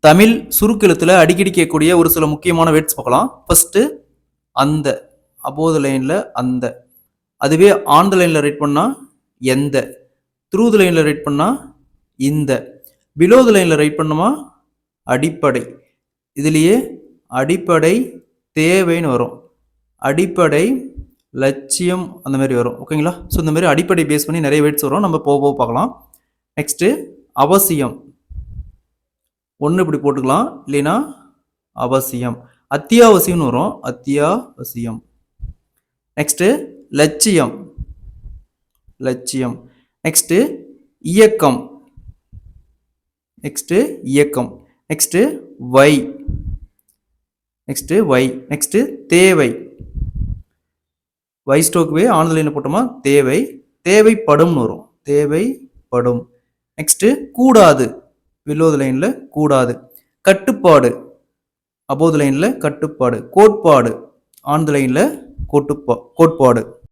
தமிழ் சுருக்கெழுத்துல அடிக்கடி கேட்கக்கூடிய ஒரு சில முக்கியமான வேர்ட்ஸ் பார்க்கலாம். ஃபர்ஸ்ட் அந்த, அபோவ் த லைன்ல அந்த. அதுவே ஆன் த லைன்ல ரைட் பண்ணா எந்த, த்ரூ த லைன்ல ரைட் பண்ணா இந்த, பிலோ த லைன்ல ரைட் பண்ணுமா அடிப்படை. இதுலயே அடிப்படை தேவைன்னு வரும், அடிப்படை லட்சியம் அந்த மாதிரி வரும். ஓகேங்களா? ஸோ இந்த மாதிரி அடிப்படை பேஸ் பண்ணி நிறைய வேர்ட்ஸ் வரும், நம்ம போக போக பார்க்கலாம். நெக்ஸ்ட் அவசியம், ஒன்று இப்படி போட்டுக்கலாம், இல்லைன்னா அவசியம். அத்தியாவசியம்னு வரும், அத்தியாவசியம். நெக்ஸ்ட் லட்சியம், லட்சியம். நெக்ஸ்ட் இயக்கம், நெக்ஸ்ட் இயக்கம். நெக்ஸ்ட் வை, நெக்ஸ்ட் வை. நெக்ஸ்ட் தேவை, வை ஸ்டோக்வே ஆன் த லைன்ல போட்டோமா தேவை, தேவைப்படும்னு வரும், தேவைப்படும். நெக்ஸ்ட் கூடாது, பிலோ த லைன்ல கூடாது. கட்டுப்பாடு, அபோவ் த லைன்ல கட்டுப்பாடு. கோட்பாடு, ஆன் த லைன்ல கோட்பாடு.